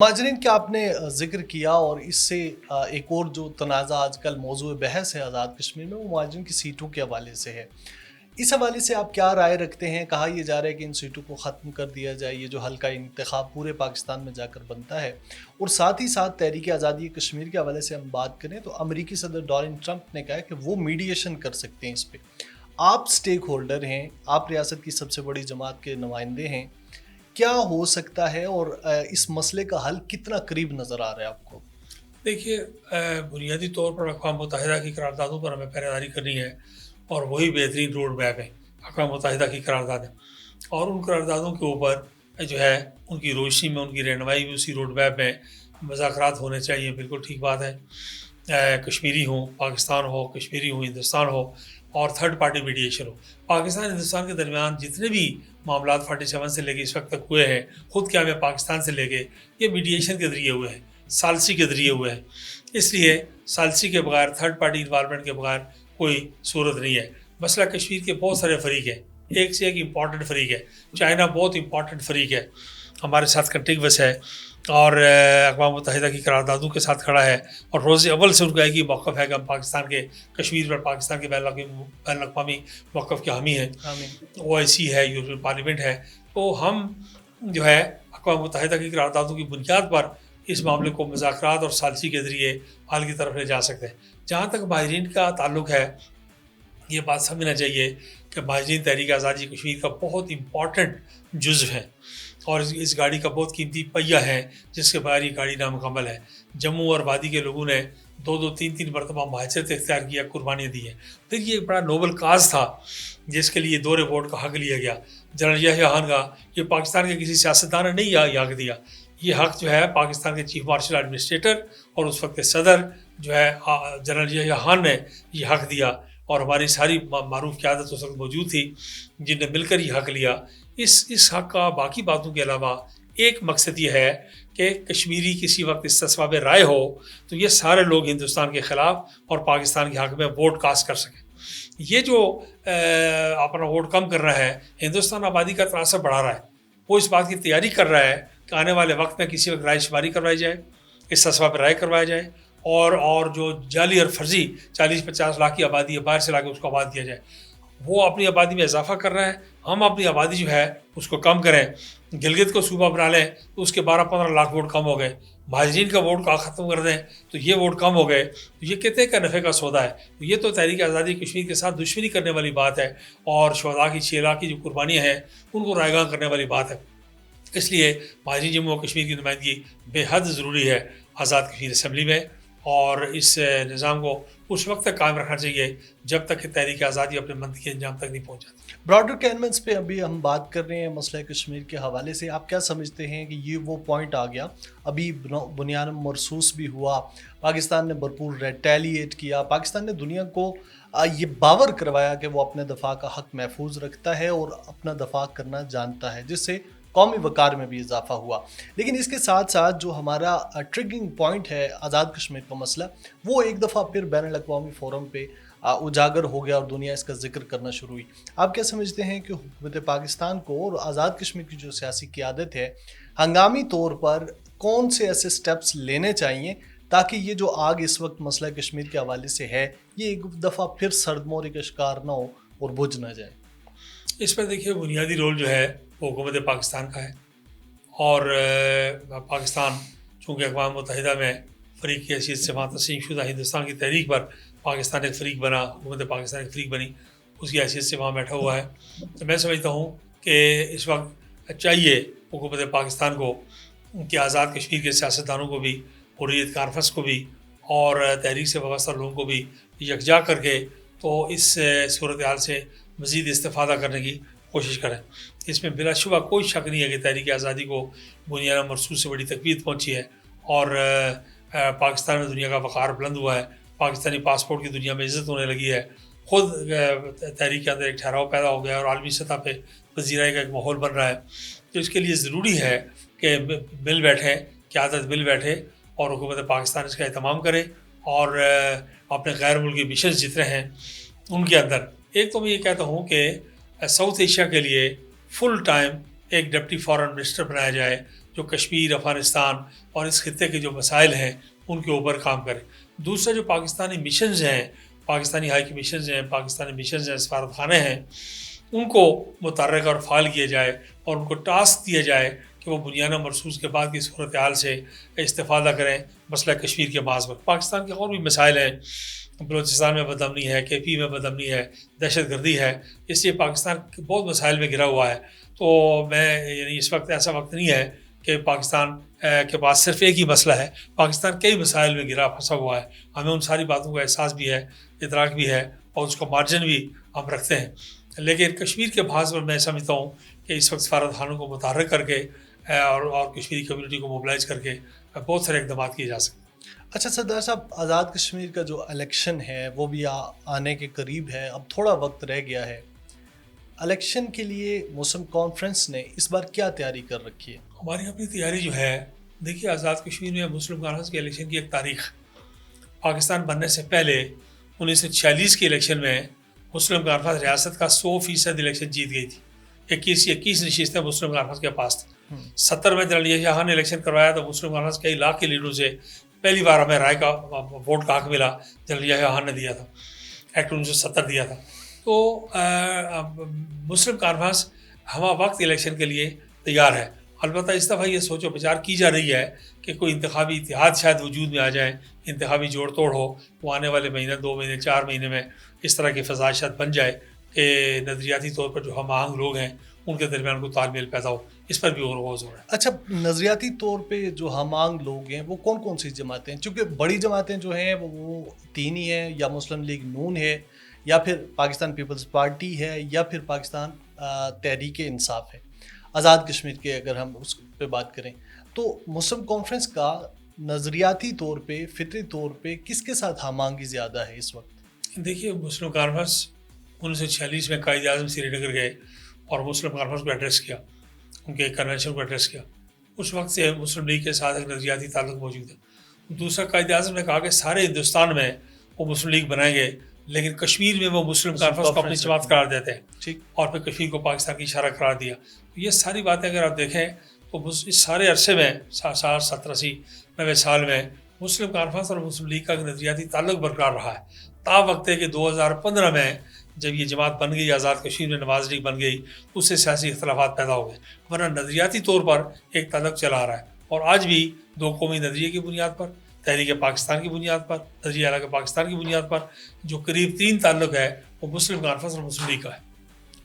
مہاجرین کا آپ نے ذکر کیا اور اس سے ایک اور جو تنازع آج کل موضوع بحث ہے آزاد کشمیر میں وہ مہاجرین کی سیٹوں کے حوالے سے ہے۔ اس حوالے سے آپ کیا رائے رکھتے ہیں؟ کہا یہ جا رہا ہے کہ ان سیٹوں کو ختم کر دیا جائے، یہ جو حلقہ انتخاب پورے پاکستان میں جا کر بنتا ہے، اور ساتھ ہی ساتھ تحریک آزادی کشمیر کے حوالے سے ہم بات کریں تو امریکی صدر ڈونلڈ ٹرمپ نے کہا ہے کہ وہ میڈیشن کر سکتے ہیں اس پہ۔ آپ سٹیک ہولڈر ہیں، آپ ریاست کی سب سے بڑی جماعت کے نمائندے ہیں، کیا ہو سکتا ہے اور اس مسئلے کا حل کتنا قریب نظر آ رہا ہے آپ کو؟ دیکھیے، بنیادی طور پر اقوام متحدہ کی قراردادوں پر ہمیں پہرے داری کرنی ہے اور وہی بہترین روڈ میپ ہے اقوام متحدہ کی قراردادیں، اور ان قراردادوں کے اوپر جو ہے ان کی روشنی میں ان کی رہنمائی میں اسی روڈ میپ میں مذاکرات ہونے چاہیے۔ بالکل ٹھیک بات ہے، کشمیری ہوں پاکستان ہو، کشمیری ہوں ہندوستان ہو، اور تھرڈ پارٹی میڈیشن ہو۔ پاکستان ہندوستان کے درمیان جتنے بھی معاملات 47 سے لے کے اس وقت تک ہوئے ہیں، خود کیا میں پاکستان سے لے کے یہ میڈیشن کے ذریعے ہوئے ہیں، ثالثی کے ذریعے ہوئے ہیں۔ اس لیے ثالثی کے بغیر، تھرڈ پارٹی انوالومنٹ کے بغیر کوئی صورت نہیں ہے۔ مسئلہ کشمیر کے بہت سارے فریق ہیں، ایک سے ایک امپورٹنٹ فریق ہے۔ چائنا بہت امپورٹنٹ فریق ہے، ہمارے ساتھ کنٹیگوس ہے اور اقوام متحدہ کی قراردادوں کے ساتھ کھڑا ہے، اور روز اول سے ان کا ایک ہی موقف ہے کہ ہم پاکستان کے کشمیر پر پاکستان کے بین الاقوامی موقف کے حامی ہیں۔ OIC ہے، یورپین پارلیمنٹ ہے، تو ہم جو ہے اقوام متحدہ کی قراردادوں کی بنیاد پر اس معاملے کو مذاکرات اور ثالثی کے ذریعے حل کی طرف لے جا سکتے ہیں۔ جہاں تک مہاجرین کا تعلق ہے، یہ بات سمجھنا چاہیے کہ مہاجرین تحریک آزادی کشمیر کا بہت امپورٹنٹ جزو ہے، اور اس گاڑی کا بہت قیمتی پہیہ ہے جس کے بغیر یہ گاڑی نامکمل ہے۔ جموں اور وادی کے لوگوں نے دو تین مرتبہ مہاجرت اختیار کیا، قربانیاں دی ہیں۔ پھر یہ ایک بڑا نوبل کاز تھا جس کے لیے دور ووٹ کا حق لیا گیا۔ جنرل یحییٰ خان کا یہ پاکستان کے کسی سیاستدان نے نہیں حق دیا، یہ حق جو ہے پاکستان کے چیف مارشل ایڈمنسٹریٹر اور اس وقت کے صدر جو ہے جنرل یحییٰ خان نے یہ حق دیا، اور ہماری ساری معروف قیادت اس وقت موجود تھی جن نے مل کر یہ حق لیا۔ اس حق کا باقی باتوں کے علاوہ ایک مقصد یہ ہے کہ کشمیری کسی وقت استصواب رائے ہو تو یہ سارے لوگ ہندوستان کے خلاف اور پاکستان کے حق میں ووٹ کاسٹ کر سکیں۔ یہ جو اپنا ووٹ کم کر رہا ہے، ہندوستان آبادی کا تناسب بڑھا رہا ہے، وہ اس بات کی تیاری کر رہا ہے کہ آنے والے وقت میں کسی وقت رائے شماری کروائی جائے، استصواب رائے کروایا جائے، اور جو جعلی اور فرضی 40-50 لاکھ کی آبادی ہے باہر سے لا کے اس کو آباد کیا جائے، وہ اپنی آبادی میں اضافہ کر رہا ہے۔ ہم اپنی آبادی جو ہے اس کو کم کریں، گلگت کو صوبہ بنا لیں تو اس کے 12-15 لاکھ ووٹ کم ہو گئے، مہاجرین کا ووٹ کا ختم کر دیں تو یہ ووٹ کم ہو گئے، تو یہ کتنے کا نفع کا سودا ہے؟ تو یہ تو تحریک آزادی کشمیر کے ساتھ دشمنی کرنے والی بات ہے، اور شہداء کی 6 لاکھ کی جو قربانیاں ہیں ان کو رائیگاں کرنے والی بات ہے۔ اس لیے مہاجرین جموں و کشمیر کی نمائندگی بے حد ضروری ہے آزاد کشمیر اسمبلی میں، اور اس نظام کو اس وقت تک قائم رکھنا چاہیے جب تک کہ تحریک آزادی اپنے منطقی انجام تک نہیں پہنچ جاتی۔ براڈر کینونس پہ ابھی ہم بات کر رہے ہیں مسئلہ کشمیر کے حوالے سے، آپ کیا سمجھتے ہیں کہ یہ وہ پوائنٹ آ گیا؟ ابھی بنیان مرصوص بھی ہوا، پاکستان نے بھرپور ریٹیلیٹ کیا، پاکستان نے دنیا کو یہ باور کروایا کہ وہ اپنے دفاع کا حق محفوظ رکھتا ہے اور اپنا دفاع کرنا جانتا ہے، جس سے قومی وقار میں بھی اضافہ ہوا۔ لیکن اس کے ساتھ ساتھ جو ہمارا ٹریگنگ پوائنٹ ہے آزاد کشمیر کا مسئلہ، وہ ایک دفعہ پھر بین الاقوامی فورم پہ اجاگر ہو گیا اور دنیا اس کا ذکر کرنا شروع ہوئی۔ آپ کیا سمجھتے ہیں کہ حکومت پاکستان کو اور آزاد کشمیر کی جو سیاسی قیادت ہے، ہنگامی طور پر کون سے ایسے سٹیپس لینے چاہیے تاکہ یہ جو آگ اس وقت مسئلہ کشمیر کے حوالے سے ہے یہ ایک دفعہ پھر سرد موری کا شکار نہ ہو اور بجھ نہ جائے؟ اس پر دیکھیے، بنیادی رول جو ہے وہ حکومت پاکستان کا ہے، اور پاکستان چونکہ اقوام متحدہ میں فریق کی حیثیت سے وہاں تسلیم شدہ ہندوستان کی تحریک پر پاکستان ایک فریق بنا، حکومت پاکستان ایک فریق بنی، اس کی حیثیت سے وہاں بیٹھا ہوا ہے۔ تو میں سمجھتا ہوں کہ اس وقت چاہیے حکومت پاکستان کو کہ آزاد کشمیر کے سیاستدانوں کو بھی، حریت کانفرنس کو بھی، اور تحریک سے وابستہ لوگوں کو بھی یکجا کر کے تو اس صورتحال سے مزید استفادہ کرنے کی کوشش کریں۔ اس میں بلا شبہ کوئی شک نہیں ہے کہ تحریک آزادی کو بنیاد مرصوص سے بڑی تقویت پہنچی ہے، اور پاکستان میں دنیا کا وقار بلند ہوا ہے، پاکستانی پاسپورٹ کی دنیا میں عزت ہونے لگی ہے، خود تحریک کے اندر ایک ٹھہراؤ پیدا ہو گیا ہے، اور عالمی سطح پہ پذیرائی کا ایک ماحول بن رہا ہے۔ تو اس کے لیے ضروری ہے کہ مل بیٹھیں، قیادت مل بیٹھے، اور حکومت پاکستان اس کا اہتمام کرے، اور اپنے غیر ملکی مشنز جتنے ہیں ان کے اندر ایک تو میں یہ کہتا ہوں کہ ساؤتھ ایشیا کے لیے فل ٹائم ایک ڈپٹی فارن منسٹر بنایا جائے جو کشمیر، افغانستان اور اس خطے کے جو مسائل ہیں ان کے اوپر کام کرے. دوسرا جو پاکستانی مشنز ہیں، پاکستانی ہائی کمیشنز ہیں، پاکستانی مشنز ہیں، سفارت خانے ہیں، ان کو متحرک اور فعال کیا جائے اور ان کو ٹاسک دیا جائے کہ وہ بنیادہ مرسوس کے بعد کی صورتحال سے استفادہ کریں مسئلہ کشمیر کے بعض پر. پاکستان کے اور بھی مسائل ہیں، بلوچستان میں بدامنی ہے، کے پی میں بدامنی ہے، دہشت گردی ہے، اس لیے پاکستان بہت مسائل میں گھرا ہوا ہے. تو یعنی اس وقت ایسا وقت نہیں ہے کہ پاکستان کے پاس صرف ایک ہی مسئلہ ہے. پاکستان کئی مسائل میں گھرا پھنسا ہوا ہے. ہمیں ان ساری باتوں کا احساس بھی ہے، ادراک بھی ہے اور اس کا مارجن بھی ہم رکھتے ہیں. لیکن کشمیر کے بحاث پر میں سمجھتا ہوں کہ اس وقت سفارت خانوں کو متحرک کر کے اور کشمیری کمیونٹی کو موبلائز کر کے بہت سارے اقدامات کیے جا سکتے ہیں. اچھا سردار صاحب، آزاد کشمیر کا جو الیکشن ہے وہ بھی آنے کے قریب ہے، اب تھوڑا وقت رہ گیا ہے. الیکشن کے لیے مسلم کانفرنس نے اس بار کیا تیاری کر رکھی ہے؟ ہماری اپنی تیاری جو ہے، دیکھیے آزاد کشمیر میں مسلم کانفرنس کے الیکشن کی ایک تاریخ، پاکستان بننے سے پہلے 1946 کے الیکشن میں مسلم کانفرنس ریاست کا 100% الیکشن جیت گئی تھی. 21 نشستیں مسلم کانفرنس کے پاس تھیں. 70 میں جنرل یحییٰ خان نے الیکشن کروایا تو مسلم کانفرنس کئی لاکھ کے لیڈروں سے پہلی بار ہمیں رائے کا ووٹ کا حق ملا. جنرل یحییٰ خان نے دیا تھا، ایکٹ 1970 دیا تھا. تو مسلم کانفرنس ہمہ وقت الیکشن کے لیے تیار ہے. البتہ اس دفعہ یہ سوچ و بچار کی جا رہی ہے کہ کوئی انتخابی اتحاد شاید وجود میں آ جائیں، انتخابی جوڑ توڑ ہو، وہ آنے والے مہینے، 2 مہینے، 4 مہینے میں اس طرح کی فضا شاید بن جائے کہ نظریاتی طور پر جو ہم آہنگ لوگ ہیں ان کے درمیان کو تال میل پیدا ہو. اس پر بھی غور ہو رہا ہے. اچھا، نظریاتی طور پہ جو ہم آہنگ لوگ ہیں وہ کون کون سی جماعتیں ہیں؟ چونکہ بڑی جماعتیں جو ہیں وہ 3 ہی ہیں، یا مسلم لیگ نون ہے، یا پھر پاکستان پیپلز پارٹی ہے، یا پھر پاکستان تحریک انصاف ہے. آزاد کشمیر کے اگر ہم اس پہ بات کریں تو مسلم کانفرنس کا نظریاتی طور پہ، فطری طور پہ کس کے ساتھ ہم آہنگی زیادہ ہے اس وقت؟ دیکھیے مسلم کانفرنس 1946 میں قائد اعظم سری نگر گئے اور مسلم کانفرنس کو ایڈریس کیا، ان کے ایک کنونشن کو ایڈریس کیا. اس وقت سے مسلم لیگ کے ساتھ ایک نظریاتی تعلق موجود ہے. دوسرا، قائد اعظم نے کہا کہ سارے ہندوستان میں وہ مسلم لیگ بنائیں گے لیکن کشمیر میں وہ مسلم کانفرنس کو اپنی جماعت قرار دیتے ہیں. ٹھیک. اور پھر کشمیر کو پاکستان کی اشارہ قرار دیا. یہ ساری باتیں اگر آپ دیکھیں تو اس سارے عرصے میں 60، 70، 80، 90 سال میں مسلم کانفرنس اور مسلم لیگ کا نظریاتی تعلق برقرار رہا ہے. تا وقت ہے کہ 2015 میں جب یہ جماعت بن گئی، آزاد کشمیر میں نواز لیگ بن گئی، اس سے سیاسی اختلافات پیدا ہو گئے. ورنہ نظریاتی طور پر ایک تعلق چلا آ رہا ہے. اور آج بھی 2 قومی نظریے کی بنیاد پر، تحریک پاکستان کی بنیاد پر، نظریہ الگ پاکستان کی بنیاد پر جو قریب 3 تعلق ہے وہ مسلم کانفرنس اور مسلم لیگ کا ہے.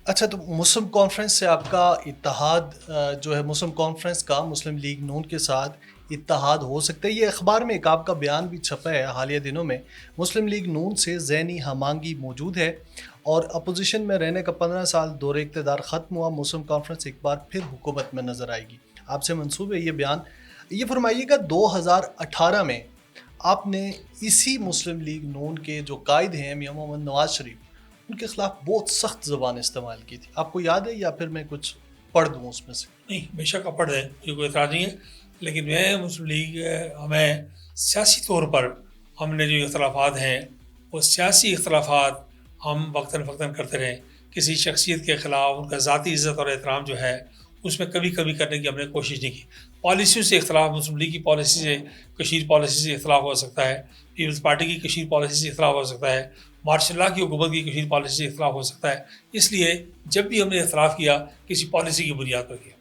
اچھا، تو مسلم کانفرنس سے آپ کا اتحاد جو ہے، مسلم کانفرنس کا مسلم لیگ نون کے ساتھ اتحاد ہو سکتا ہے؟ یہ اخبار میں ایک آپ کا بیان بھی چھپا ہے حالیہ دنوں میں، مسلم لیگ نون سے ذہنی ہم آہنگی موجود ہے اور اپوزیشن میں رہنے کا 15 سال دور اقتدار ختم ہوا، مسلم کانفرنس ایک بار پھر حکومت میں نظر آئے گی. آپ سے منسوب ہے یہ بیان. یہ فرمائیے گا 2018 میں آپ نے اسی مسلم لیگ نون کے جو قائد ہیں میاں محمد نواز شریف، ان کے خلاف بہت سخت زبان استعمال کی تھی. آپ کو یاد ہے یا پھر میں کچھ پڑھ دوں اس میں سے؟ نہیں، بے شک آپ پڑھ دیں، مجھے کوئی اعتراض نہیں ہے. لیکن میں مسلم لیگ، ہمیں سیاسی طور پر ہم نے جو اختلافات ہیں وہ سیاسی اختلافات ہم وقتاً فوقتاً کرتے رہیں. کسی شخصیت کے خلاف ان کا ذاتی عزت اور احترام جو ہے اس میں کبھی کبھی کرنے کی ہم نے کوشش نہیں کی. پالیسیوں سے اختلاف، مسلم لیگ کی پالیسی سے، کشمیر پالیسی سے اختلاف ہو سکتا ہے، پیپلز پارٹی کی کشمیر پالیسی سے اختلاف ہو سکتا ہے، مارشل لا کی حکومت کی کشمیر پالیسی سے اختلاف ہو سکتا ہے. اس لیے جب بھی ہم نے اختلاف کیا کسی پالیسی کی بنیاد پر کیا.